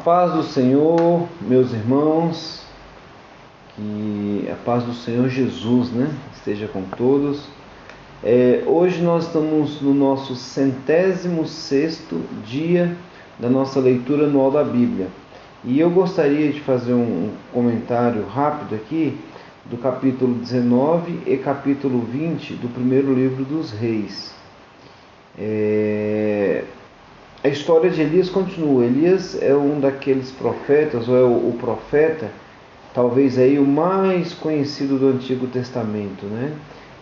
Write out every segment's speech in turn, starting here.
A paz do Senhor, meus irmãos, que a paz do Senhor Jesus, esteja com todos. Hoje nós estamos no nosso 106º dia da nossa leitura anual da Bíblia. E eu gostaria de fazer um comentário rápido aqui do capítulo 19 e capítulo 20 do primeiro livro dos Reis. A história de Elias continua. Elias é um daqueles profetas, ou é o profeta, talvez aí o mais conhecido do Antigo Testamento,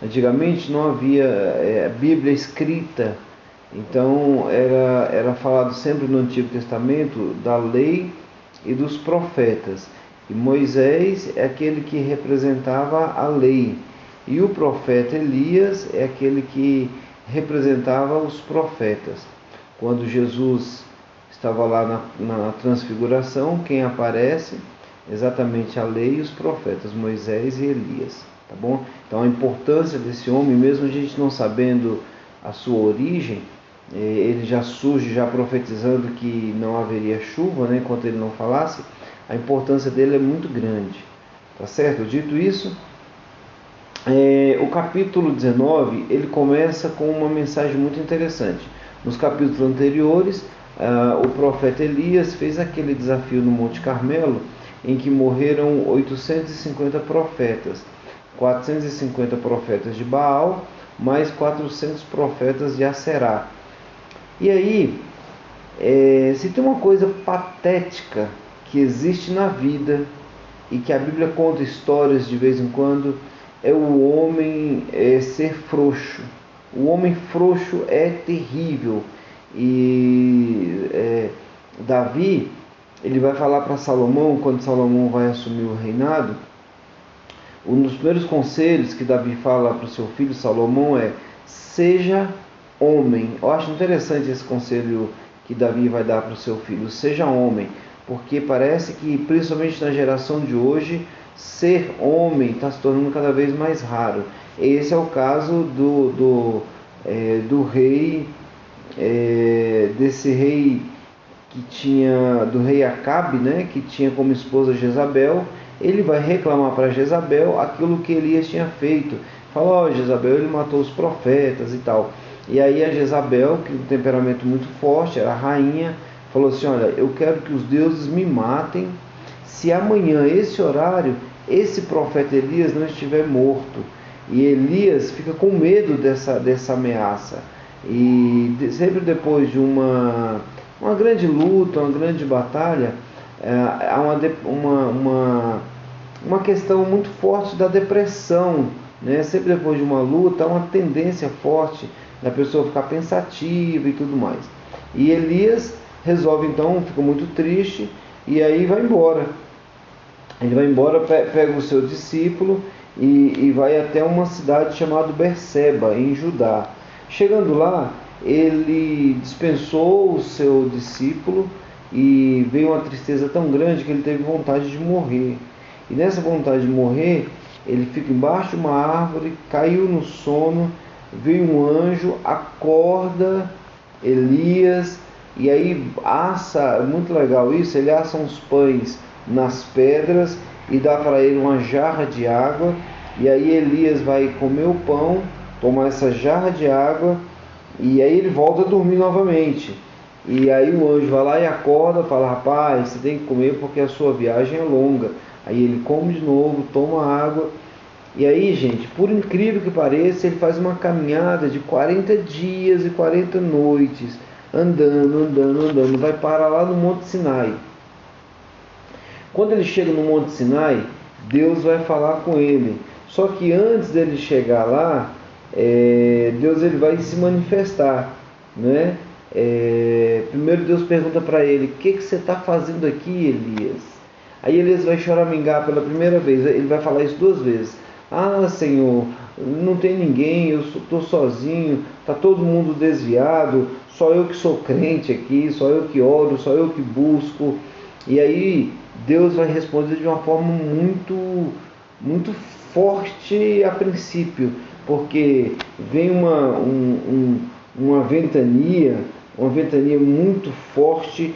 Antigamente não havia Bíblia escrita, então era falado sempre no Antigo Testamento da lei e dos profetas. E Moisés é aquele que representava a lei, e o profeta Elias é aquele que representava os profetas. Quando Jesus estava lá na transfiguração, quem aparece? Exatamente a lei e os profetas, Moisés e Elias, tá bom? Então a importância desse homem, mesmo a gente não sabendo a sua origem, ele já surge já profetizando que não haveria chuva, enquanto ele não falasse, a importância dele é muito grande, tá certo? Dito isso, o capítulo 19, ele começa com uma mensagem muito interessante. Nos capítulos anteriores, o profeta Elias fez aquele desafio no Monte Carmelo, em que morreram 850 profetas, 450 profetas de Baal, mais 400 profetas de Aserá. E aí, se tem uma coisa patética que existe na vida, e que a Bíblia conta histórias de vez em quando, é o homem ser frouxo. O homem frouxo é terrível. E Davi, ele vai falar para Salomão, quando Salomão vai assumir o reinado, um dos primeiros conselhos que Davi fala para o seu filho Salomão é: seja homem. Eu acho interessante esse conselho que Davi vai dar para o seu filho: seja homem, porque parece que, principalmente na geração de hoje, ser homem está se tornando cada vez mais raro. Esse é o caso do rei, desse rei que tinha, do rei Acabe, que tinha como esposa Jezabel. Ele vai reclamar para Jezabel aquilo que Elias tinha feito. Fala: Jezabel, ele matou os profetas e tal. E aí a Jezabel, que tem um temperamento muito forte, era a rainha, falou assim: olha, eu quero que os deuses me matem se amanhã, esse horário, esse profeta Elias não estiver morto. E Elias fica com medo dessa ameaça. E sempre depois de uma grande luta, uma grande batalha, há uma questão muito forte da depressão. Sempre depois de uma luta, há uma tendência forte da pessoa ficar pensativa e tudo mais. E Elias resolve então, fica muito triste, e aí vai embora. Ele vai embora, pega o seu discípulo e vai até uma cidade chamada Berseba, em Judá. Chegando lá, ele dispensou o seu discípulo e veio uma tristeza tão grande que ele teve vontade de morrer. E nessa vontade de morrer, ele fica embaixo de uma árvore, caiu no sono, veio um anjo, acorda Elias, e aí assa, muito legal isso, ele assa uns pães nas pedras e dá para ele uma jarra de água, e aí Elias vai comer o pão, tomar essa jarra de água, e aí ele volta a dormir novamente. E aí o anjo vai lá e acorda, fala: rapaz, você tem que comer porque a sua viagem é longa. Aí ele come de novo, toma água, e aí, gente, por incrível que pareça, ele faz uma caminhada de 40 dias e 40 noites, andando, vai parar lá no Monte Sinai. Quando ele chega no Monte Sinai, Deus vai falar com ele. Só que antes dele chegar lá, Deus ele vai se manifestar, primeiro Deus pergunta para ele: o que você está fazendo aqui, Elias? Aí Elias vai choramingar pela primeira vez. Ele vai falar isso 2 vezes. Ah, Senhor, não tem ninguém, eu estou sozinho, está todo mundo desviado, só eu que sou crente aqui, só eu que oro, só eu que busco. E aí Deus vai responder de uma forma muito, muito forte a princípio, porque vem uma ventania muito forte,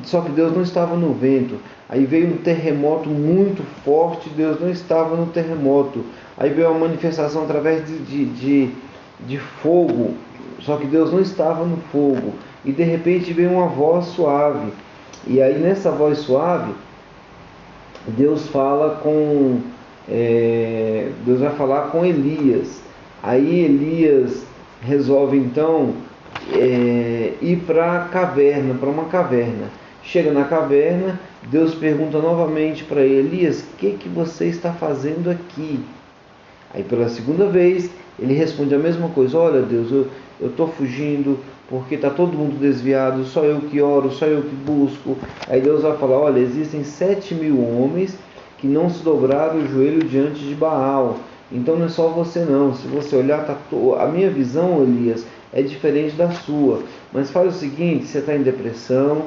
só que Deus não estava no vento. Aí veio um terremoto muito forte, Deus não estava no terremoto. Aí veio uma manifestação através de fogo, só que Deus não estava no fogo. E de repente veio uma voz suave. E aí nessa voz suave, Deus fala com Deus vai falar com Elias. Aí Elias resolve então ir para a caverna, para uma caverna. Chega na caverna, Deus pergunta novamente para Elias: o que você está fazendo aqui? Aí pela segunda vez ele responde a mesma coisa: olha Deus, eu estou fugindo porque está todo mundo desviado, só eu que oro, só eu que busco. Aí Deus vai falar: olha, existem 7.000 homens que não se dobraram o joelho diante de Baal. Então não é só você não. Se você olhar, a minha visão, Elias, é diferente da sua. Mas faz o seguinte: você está em depressão,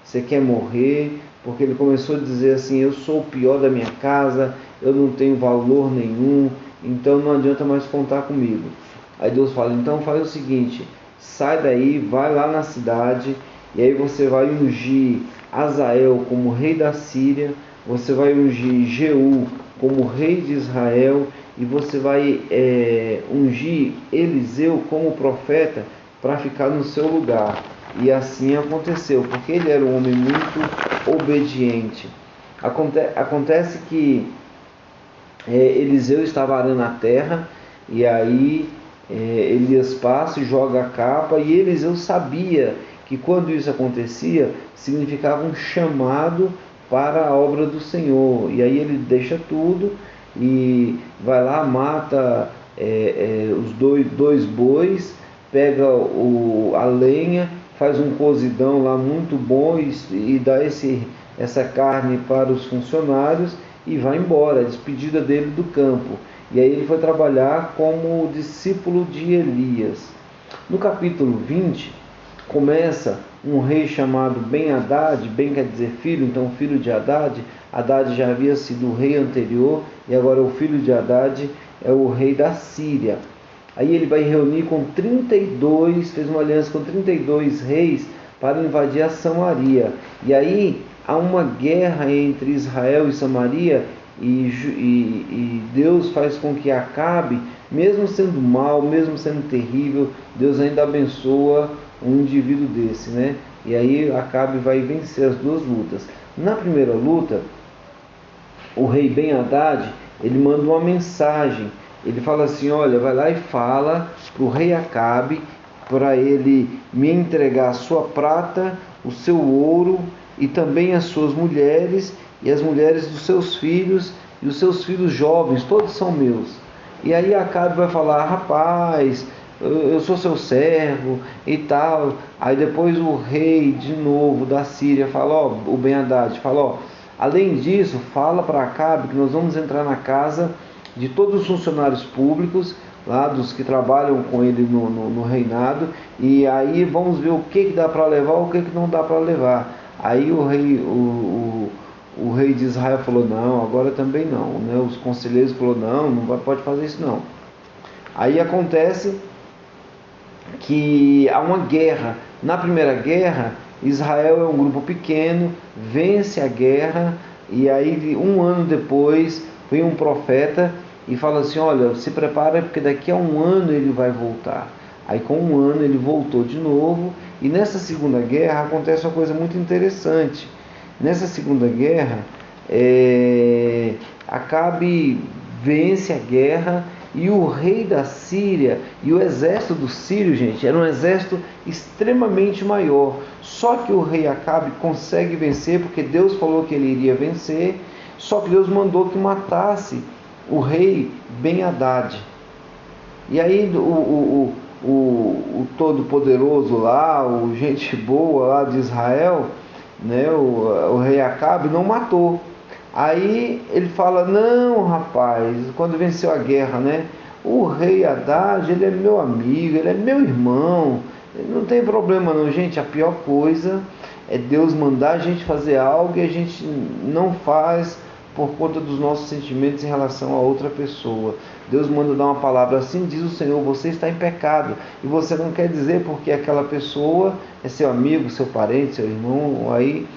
você quer morrer, porque ele começou a dizer assim: eu sou o pior da minha casa, eu não tenho valor nenhum, então não adianta mais contar comigo. Aí Deus fala: então faz o seguinte, sai daí, vai lá na cidade, e aí você vai ungir Azael como rei da Síria, você vai ungir Jeú como rei de Israel, e você vai ungir Eliseu como profeta para ficar no seu lugar. E assim aconteceu, porque ele era um homem muito obediente. Acontece que Eliseu estava arando a terra, e aí Elias passa e joga a capa, e Eliseu sabia que quando isso acontecia, significava um chamado para a obra do Senhor. E aí ele deixa tudo e vai lá, mata os dois bois, pega a lenha, faz um cozidão lá muito bom e dá essa carne para os funcionários e vai embora, a despedida dele do campo. E aí ele foi trabalhar como discípulo de Elias. No capítulo 20, começa um rei chamado Ben-Hadad. Ben quer dizer filho, então filho de Hadad. Hadad já havia sido o rei anterior, e agora o filho de Hadad é o rei da Síria. Aí ele vai reunir com 32, fez uma aliança com 32 reis para invadir a Samaria. E aí há uma guerra entre Israel e Samaria, e Deus faz com que Acabe, mesmo sendo mal, mesmo sendo terrível, Deus ainda abençoa um indivíduo desse, né? E aí Acabe vai vencer as duas lutas. Na primeira luta, o rei Ben-Hadad, ele manda uma mensagem. Ele fala assim: olha, vai lá e fala para o rei Acabe para ele me entregar a sua prata, o seu ouro e também as suas mulheres e as mulheres dos seus filhos e os seus filhos jovens, todos são meus. E aí Acabe vai falar: rapaz, eu sou seu servo e tal. Aí depois o rei de novo da Síria fala, o Ben-Hadad fala, além disso, fala para Acabe que nós vamos entrar na casa de todos os funcionários públicos, lá dos que trabalham com ele no reinado, e aí vamos ver o que dá para levar, o que não dá para levar. Aí o rei de Israel falou: não, agora também não, né? Os conselheiros falaram: não pode fazer isso não. Aí acontece que há uma guerra. Na primeira guerra, Israel é um grupo pequeno, vence a guerra, e aí um ano depois vem um profeta e fala assim: olha, se prepara porque daqui a um ano ele vai voltar. Aí com um ano ele voltou de novo, e nessa segunda guerra acontece uma coisa muito interessante. Nessa segunda guerra, Acabe vence a guerra, e o rei da Síria e o exército do sírio, gente, era um exército extremamente maior. Só que o rei Acabe consegue vencer, porque Deus falou que ele iria vencer, só que Deus mandou que matasse o rei Ben-Hadad. E aí o todo-poderoso lá, o gente boa lá de Israel, né, o rei Acabe não matou. Aí ele fala: não, rapaz, quando venceu a guerra, né? O rei Haddad, ele é meu amigo, ele é meu irmão, não tem problema não, gente. A pior coisa é Deus mandar a gente fazer algo e a gente não faz por conta dos nossos sentimentos em relação a outra pessoa. Deus manda dar uma palavra assim, diz o Senhor, você está em pecado. E você não quer dizer porque aquela pessoa é seu amigo, seu parente, seu irmão, aí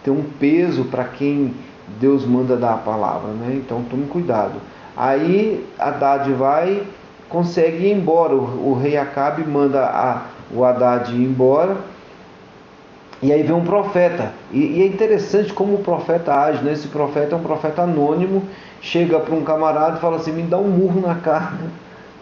tem um peso para quem Deus manda dar a palavra, né? Então tome cuidado. Aí Haddad consegue ir embora. O rei Acabe manda o Haddad ir embora. E aí vem um profeta. E é interessante como o profeta age, né? Esse profeta é um profeta anônimo. Chega para um camarada e fala assim: me dá um murro na cara.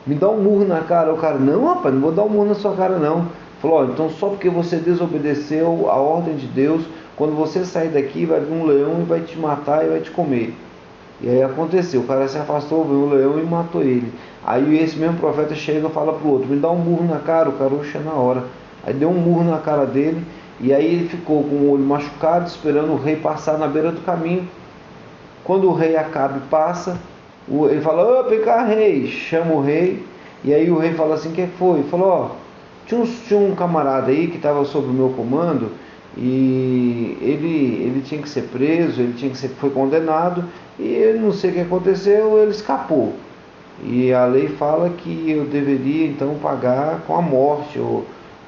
Me dá um murro na cara. O cara: não, rapaz, não vou dar um murro na sua cara, não. Falou: então só porque você desobedeceu a ordem de Deus, quando você sair daqui vai vir um leão e vai te matar e vai te comer. E aí aconteceu, o cara se afastou, veio um leão e matou ele. Aí esse mesmo profeta chega e fala pro outro: me dá um murro na cara. O cara oxa na hora. Aí deu um murro na cara dele. E aí ele ficou com o olho machucado, esperando o rei passar na beira do caminho. Quando o rei Acabe passa, ele fala: ô, vem cá, rei. Chama o rei. E aí o rei fala assim: o que foi? Ele falou: ó, tinha um camarada aí que estava sob o meu comando, e ele tinha que ser preso, foi condenado, e eu não sei o que aconteceu, ele escapou. E a lei fala que eu deveria então pagar com a morte.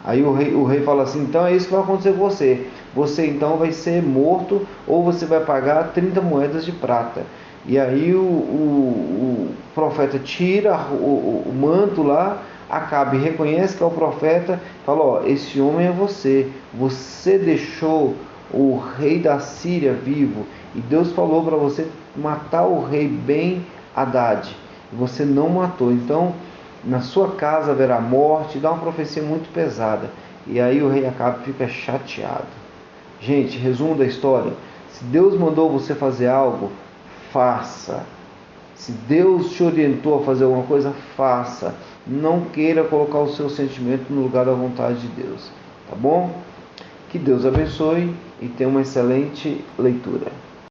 Aí o rei fala assim: então é isso que vai acontecer com você. Você então vai ser morto, ou você vai pagar 30 moedas de prata. E aí o profeta tira o manto lá, Acabe reconhece que é o profeta, fala: ó, esse homem é você. Você deixou o rei da Síria vivo, e Deus falou para você matar o rei Ben-Hadad. E você não matou. Então na sua casa haverá morte. Dá uma profecia muito pesada. E aí o rei Acabe fica chateado. Gente, resumo da história: se Deus mandou você fazer algo, faça. Se Deus te orientou a fazer alguma coisa, faça. Não queira colocar o seu sentimento no lugar da vontade de Deus. Tá bom? Que Deus abençoe e tenha uma excelente leitura.